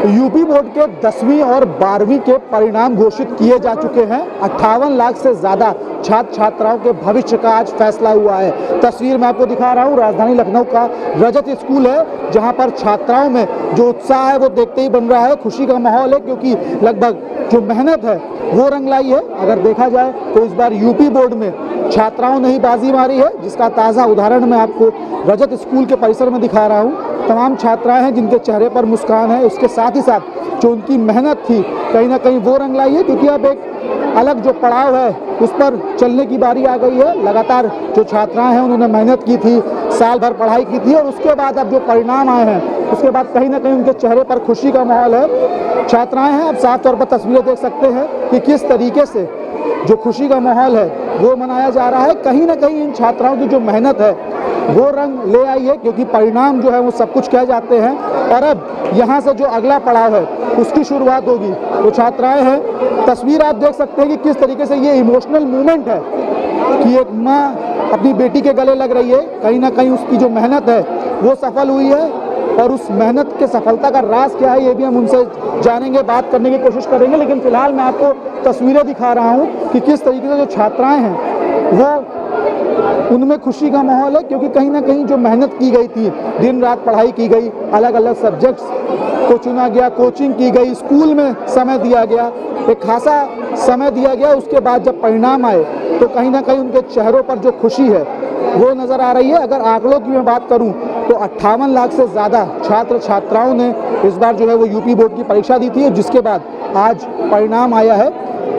UP board के 10वीं और 12वीं के परिणाम घोषित किए जा चुके हैं। 58 लाख से ज़्यादा छात्र छात्राओं के भविष्य का आज फैसला हुआ है। तस्वीर मैं आपको दिखा रहा हूँ, राजधानी लखनऊ का रजत स्कूल है, जहाँ पर छात्राओं में जो उत्साह है वो देखते ही बन रहा है। खुशी का माहौल है क्योंकि लगभग जो मेहनत है वो रंग लाई है। अगर देखा जाए तो इस बार यूपी बोर्ड में छात्राओं ने ही बाजी मारी है, जिसका ताज़ा उदाहरण मैं आपको रजत स्कूल के परिसर में दिखा रहा हूँ। तमाम छात्राएं हैं जिनके चेहरे पर मुस्कान है। उसके साथ ही साथ जो उनकी मेहनत थी कहीं ना कहीं वो रंग लाई है, क्योंकि अब एक अलग जो पड़ाव है उस पर चलने की बारी आ गई है। लगातार जो छात्राएं हैं उन्होंने मेहनत की थी, साल भर पढ़ाई की थी, और उसके बाद अब जो परिणाम आए हैं उसके बाद कहीं ना कहीं उनके चेहरे पर खुशी का माहौल है। छात्राएं हैं, अब साफ तौर पर तस्वीरें देख सकते हैं कि किस तरीके से जो खुशी का माहौल है वो मनाया जा रहा है। कहीं ना कहीं इन छात्राओं की जो मेहनत है वो रंग ले आई है, क्योंकि परिणाम जो है वो सब कुछ कह जाते हैं। और अब यहाँ से जो अगला पड़ाव है उसकी शुरुआत होगी। तो छात्राएं हैं, तस्वीर आप देख सकते हैं कि किस तरीके से ये इमोशनल मूवमेंट है कि एक माँ अपनी बेटी के गले लग रही है। कहीं ना कहीं उसकी जो मेहनत है वो सफल हुई है, और उस मेहनत के सफलता का राज क्या है ये भी हम उनसे जानेंगे, बात करने की कोशिश करेंगे। लेकिन फिलहाल मैं आपको तस्वीरें दिखा रहा हूँ कि किस तरीके से जो छात्राएं हैं वो उनमें खुशी का माहौल है, क्योंकि कहीं ना कहीं जो मेहनत की गई थी, दिन रात पढ़ाई की गई, अलग अलग सब्जेक्ट्स को चुना गया, कोचिंग की गई, स्कूल में समय दिया गया, एक खासा समय दिया गया। उसके बाद जब परिणाम आए तो कहीं ना कहीं उनके चेहरों पर जो खुशी है वो नज़र आ रही है। अगर आंकड़ों की मैं बात करूं तो 58 लाख से ज़्यादा छात्र छात्राओं ने इस बार जो है वो यूपी बोर्ड की परीक्षा दी थी, जिसके बाद आज परिणाम आया है।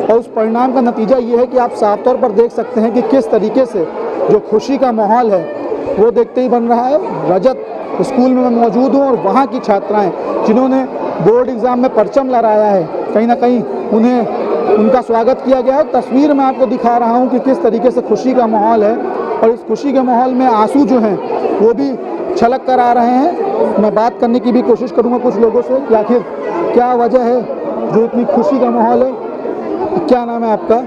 और उस परिणाम का नतीजा ये है कि आप साफ तौर पर देख सकते हैं कि किस तरीके से जो खुशी का माहौल है वो देखते ही बन रहा है। रजत स्कूल में मैं मौजूद हूँ और वहाँ की छात्राएं जिन्होंने बोर्ड एग्ज़ाम में परचम लहराया है, कहीं ना कहीं उन्हें उनका स्वागत किया गया है। तस्वीर मैं आपको दिखा रहा हूँ कि किस तरीके से खुशी का माहौल है, और इस खुशी के माहौल में आंसू जो हैं वो भी छलक कर आ रहे हैं। मैं बात करने की भी कोशिश करूँगा कुछ लोगों से कि आखिर क्या वजह है जो इतनी खुशी का माहौल है। क्या नाम है आपका?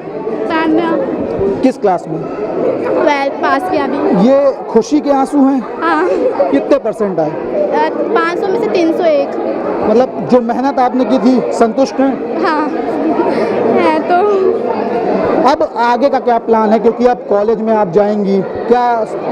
किस क्लास में? 12th पास किया अभी। ये खुशी के आंसू हैं? हाँ। कितने परसेंट आए? 500 में से 301। मतलब जो मेहनत आपने की थी संतुष्ट हैं? हाँ है। तो अब आगे का क्या प्लान है, क्योंकि अब कॉलेज में आप जाएंगी, क्या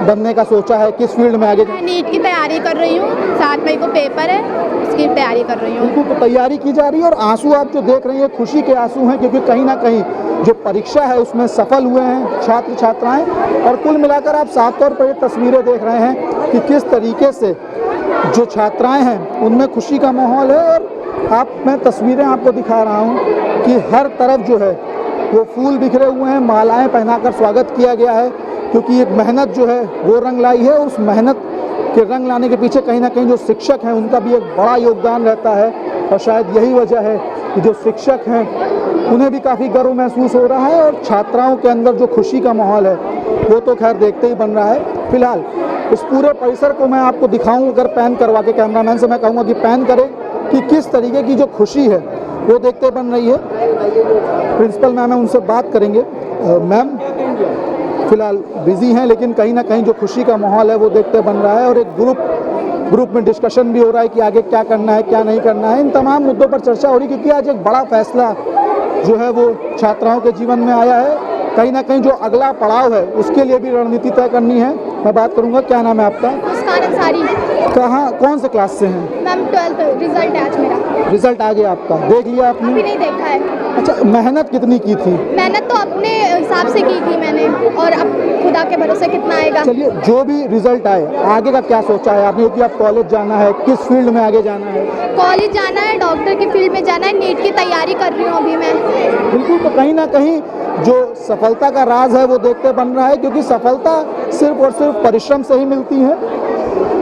बनने का सोचा है, किस फील्ड में आगे? मैं नीट की तैयारी कर रही हूँ, 7 मई को पेपर है, उसकी तैयारी कर रही हूँ। बिल्कुल, तो तैयारी की जा रही है। और आंसू आप जो देख रही हैं खुशी के आंसू हैं, क्योंकि कहीं ना कहीं जो परीक्षा है उसमें सफल हुए हैं छात्र छात्राएं। और कुल मिलाकर आप साफ तौर पर ये तस्वीरें देख रहे हैं कि किस तरीके से जो छात्राएं हैं उनमें खुशी का माहौल है। और मैं तस्वीरें आपको दिखा रहा हूँ कि हर तरफ जो है वो फूल बिखरे हुए हैं, मालाएं पहनाकर स्वागत किया गया है, क्योंकि एक मेहनत जो है वो रंग लाई है। उस मेहनत के रंग लाने के पीछे कहीं ना कहीं जो शिक्षक हैं उनका भी एक बड़ा योगदान रहता है। और शायद यही वजह है कि जो शिक्षक हैं उन्हें भी काफ़ी गर्व महसूस हो रहा है, और छात्राओं के अंदर जो खुशी का माहौल है वो तो खैर देखते ही बन रहा है। फिलहाल इस पूरे परिसर को मैं आपको दिखाऊं, अगर पैन करवा के कैमरामैन से मैं कहूँगा कि पैन करें कि किस तरीके की जो खुशी है वो देखते बन रही है। प्रिंसिपल मैम है, उनसे बात करेंगे। मैम फिलहाल बिजी हैं, लेकिन कहीं ना कहीं जो खुशी का माहौल है वो देखते बन रहा है। और एक ग्रुप में डिस्कशन भी हो रहा है कि आगे क्या करना है क्या नहीं करना है। इन तमाम मुद्दों पर चर्चा हो रही है, क्योंकि आज एक बड़ा फैसला जो है वो छात्राओं के जीवन में आया है। कहीं ना कहीं जो अगला पड़ाव है उसके लिए भी रणनीति तय करनी है। मैं बात करूंगा, क्या नाम है आपका? मुस्कान अंसारी। कहाँ, कौन से क्लास से हैं? मैम 12th रिजल्ट है आज मेरा। रिजल्ट आ गया आपका, देख लिया आपने? अभी नहीं देखा है। अच्छा, मेहनत कितनी की थी? मेहनत तो अपने हिसाब से की थी मैंने, और अब खुदा के भरोसे कितना आएगा। चलिए, जो भी रिजल्ट आए आगे का क्या सोचा है आपने, क्योंकि आप कॉलेज जाना है, किस फील्ड में आगे जाना है? कॉलेज जाना है, डॉक्टर की फील्ड में जाना है, नीट की तैयारी कर रही हूँ अभी मैं। बिल्कुल, तो कहीं ना कहीं जो सफलता का राज है वो देखते बन रहा है, क्योंकि सफलता सिर्फ और सिर्फ परिश्रम से ही मिलती है।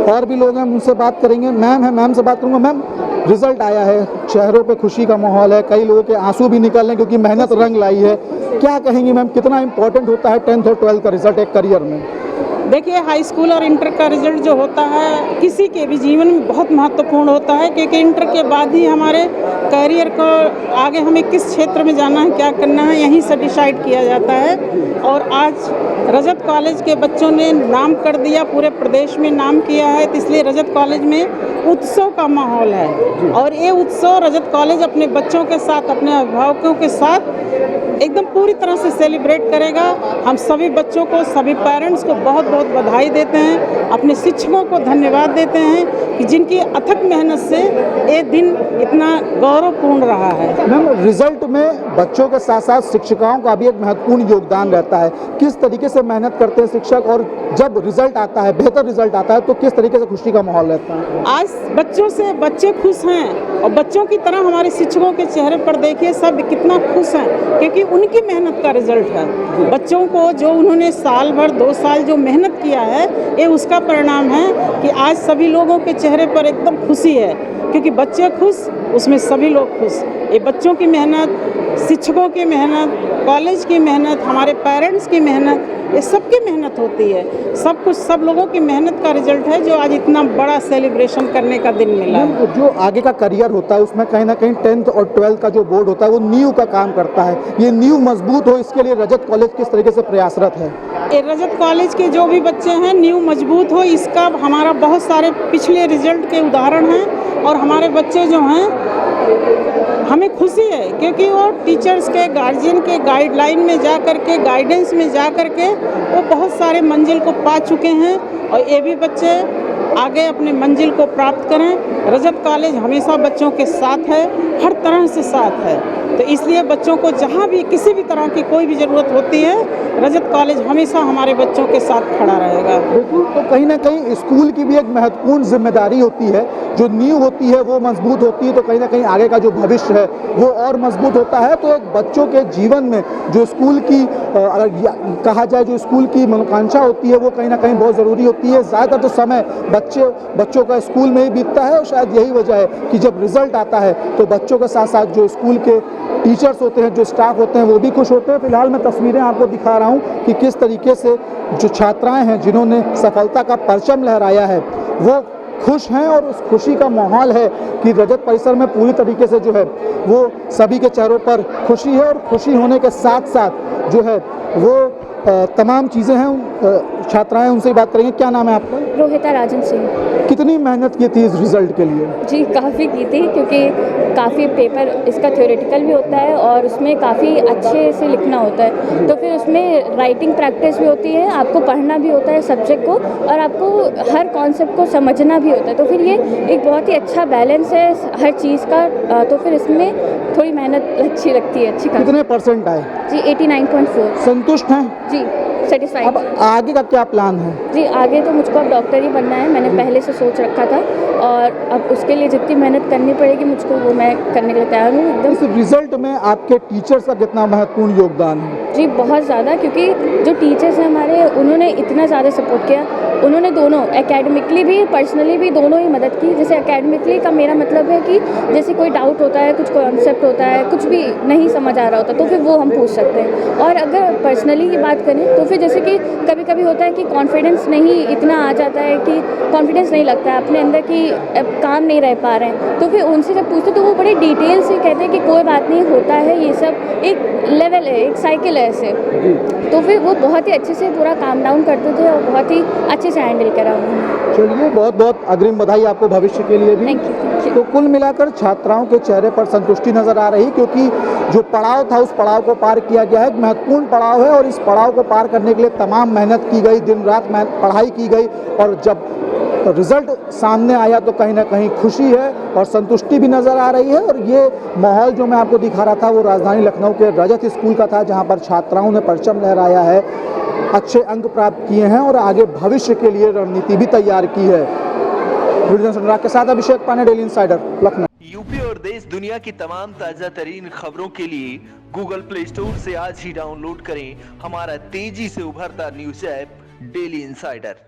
और भी लोग हैं, उनसे बात करेंगे। मैम है, मैम से बात करूँगा। मैम, रिजल्ट आया है, चेहरों पे खुशी का माहौल है, कई लोगों के आंसू भी निकल रहे हैं क्योंकि मेहनत रंग लाई है। क्या कहेंगी मैम, कितना इंपॉर्टेंट होता है 10th और 12th का रिजल्ट एक करियर में? देखिए, हाई स्कूल और इंटर का रिजल्ट जो होता है किसी के भी जीवन में बहुत महत्वपूर्ण होता है, क्योंकि इंटर के बाद ही हमारे करियर को आगे हमें किस क्षेत्र में जाना है, क्या करना है, यहीं से डिसाइड किया जाता है। और आज रजत कॉलेज के बच्चों ने नाम कर दिया, पूरे प्रदेश में नाम किया है, तो इसलिए रजत कॉलेज में उत्सव का माहौल है। और ये उत्सव रजत कॉलेज अपने बच्चों के साथ, अपने अभिभावकों के साथ एकदम पूरी तरह से सेलिब्रेट करेगा। हम सभी बच्चों को, सभी पेरेंट्स को बहुत बहुत बधाई देते हैं, अपने शिक्षकों को धन्यवाद देते हैं कि जिनकी अथक मेहनत से ये दिन इतना गौरवपूर्ण रहा है। मैम, रिजल्ट में बच्चों के साथ साथ शिक्षिकाओं का भी एक महत्वपूर्ण योगदान रहता है। किस तरीके से मेहनत करते हैं शिक्षक, और जब रिजल्ट आता है, बेहतर रिजल्ट आता है, तो किस तरीके से खुशी का माहौल रहता है? आज बच्चों से बच्चे खुश हैं, और बच्चों की तरह हमारे शिक्षकों के चेहरे पर देखिए सब कितना खुश हैं, क्योंकि उनकी मेहनत का रिजल्ट है। बच्चों को जो उन्होंने साल भर 2 साल जो मेहनत किया है, ये उसका परिणाम है कि आज सभी लोगों के चेहरे पर एकदम खुशी है, क्योंकि बच्चे खुश, उसमें सभी लोग खुश। ये बच्चों की मेहनत, शिक्षकों की मेहनत, कॉलेज की मेहनत, हमारे पेरेंट्स की मेहनत, ये सबकी मेहनत होती है। सब कुछ सब लोगों की मेहनत का रिजल्ट है जो आज इतना बड़ा सेलिब्रेशन करने का दिन मिला है। जो आगे का करियर होता है उसमें कहीं ना कहीं 10th और 12th का जो बोर्ड होता है वो नींव का काम करता है। ये नींव मजबूत हो, इसके लिए रजत कॉलेज किस तरीके से प्रयासरत है? ये रजत कॉलेज के जो भी बच्चे हैं, नींव मजबूत हो, इसका हमारा बहुत सारे पिछले रिजल्ट के उदाहरण हैं। और हमारे बच्चे जो हैं, हमें खुशी है क्योंकि वो टीचर्स के, गार्जियन के गाइडलाइन में जा कर के, गाइडेंस में जा कर के वो बहुत सारे मंजिल को पा चुके हैं। और ये भी बच्चे आगे अपने मंजिल को प्राप्त करें। रजत कॉलेज हमेशा बच्चों के साथ है, हर तरह से साथ है। तो इसलिए बच्चों को जहाँ भी किसी भी तरह की कोई भी ज़रूरत होती है, रजत कॉलेज हमेशा हमारे बच्चों के साथ खड़ा रहेगा। बिल्कुल। तो कहीं ना कहीं स्कूल की भी एक महत्वपूर्ण जिम्मेदारी होती है। जो नींव होती है वो मजबूत होती है, तो कहीं ना कहीं आगे का जो भविष्य है वो और मजबूत होता है। तो एक बच्चों के जीवन में जो स्कूल की अगर कहा जाए, जो स्कूल की मनोकांक्षा होती है वो कहीं ना कहीं बहुत ज़रूरी होती है। ज़्यादातर तो समय बच्चों का स्कूल में ही बीतता है, और शायद यही वजह है कि जब रिजल्ट आता है तो बच्चों के साथ साथ जो स्कूल के टीचर्स होते हैं, जो स्टाफ होते हैं, वो भी खुश होते हैं। फिलहाल मैं तस्वीरें आपको दिखा रहा हूँ कि किस तरीके से जो छात्राएं हैं जिन्होंने सफलता का परचम लहराया है वो खुश हैं, और उस खुशी का माहौल है कि रजत परिसर में पूरी तरीके से जो है वो सभी के चेहरों पर खुशी है। और खुशी होने के साथ साथ जो है वो तमाम चीज़ें हैं। छात्राएं, उनसे ही बात करेंगे। क्या नाम है आपका? रोहिता राजन सिंह। कितनी मेहनत की थी इस रिजल्ट के लिए? जी, काफ़ी की थी, क्योंकि काफ़ी पेपर इसका थ्योरेटिकल भी होता है और उसमें काफ़ी अच्छे से लिखना होता है। तो फिर उसमें राइटिंग प्रैक्टिस भी होती है, आपको पढ़ना भी होता है सब्जेक्ट को, और आपको हर कॉन्सेप्ट को समझना भी होता है। तो फिर ये एक बहुत ही अच्छा बैलेंस है हर चीज़ का। तो फिर इसमें थोड़ी मेहनत अच्छी लगती है। अच्छी कितने परसेंट आए? जी, 89.4। संतुष्ट हैं? जी, सेटिस्फाइड। अब आगे का क्या प्लान है? जी, आगे तो मुझको अब डॉक्टर ही बनना है, मैंने पहले से सोच रखा था, और अब उसके लिए जितनी मेहनत करनी पड़ेगी मुझको, वो मैं करने के लिए तैयार हूँ एकदम। इस रिजल्ट में आपके टीचर्स का कितना महत्वपूर्ण योगदान है? जी, बहुत ज़्यादा, क्योंकि जो टीचर्स हैं हमारे, उन्होंने इतना ज़्यादा सपोर्ट किया। उन्होंने दोनों एकेडमिकली भी, पर्सनली भी, दोनों ही मदद की। जैसे एकेडमिकली का मेरा मतलब है कि जैसे कोई डाउट होता है, कुछ कॉन्सेप्ट होता है, कुछ भी नहीं समझ आ रहा होता, तो फिर वो हम पूछ सकते हैं। और अगर पर्सनली की बात करें तो फिर जैसे कि कभी कभी होता है कि कॉन्फिडेंस नहीं इतना आ जाता है, कि कॉन्फिडेंस नहीं लगता है अपने अंदर, कि काम नहीं रह पा रहे हैं, तो फिर उनसे जब पूछते तो वो बड़े डिटेल से कहते हैं कि कोई बात नहीं, होता है, ये सब एक लेवल है, एक साइकिल है ऐसे। तो फिर वो बहुत ही अच्छे से पूरा काम डाउन करते थे और बहुत ही अच्छे से हैंडल करा उन्होंने। चलिए, बहुत बहुत अग्रिम बधाई आपको भविष्य के लिए भी। Thank you. तो कुल मिलाकर छात्राओं के चेहरे पर संतुष्टि नजर आ रही, क्योंकि जो पड़ाव था उस पड़ाव को पार किया गया है। एक महत्वपूर्ण पड़ाव है, और इस पड़ाव को पार करने के लिए तमाम मेहनत की गई, दिन रात पढ़ाई की गई, और जब रिजल्ट सामने आया तो कहीं ना कहीं खुशी है और संतुष्टि भी नज़र आ रही है। और ये माहौल जो मैं आपको दिखा रहा था वो राजधानी लखनऊ के रजत स्कूल का था, जहाँ पर छात्राओं ने परचम लहराया है, अच्छे अंक प्राप्त किए हैं और आगे भविष्य के लिए रणनीति भी तैयार की है। वीडियो अनुराग के साथ Abhishek Pandey, Daily Insider, Lucknow. UP और देश दुनिया की तमाम ताजा तरीन खबरों के लिए गूगल प्ले स्टोर से आज ही डाउनलोड करें हमारा तेजी से उभरता न्यूज ऐप डेली इंसाइडर।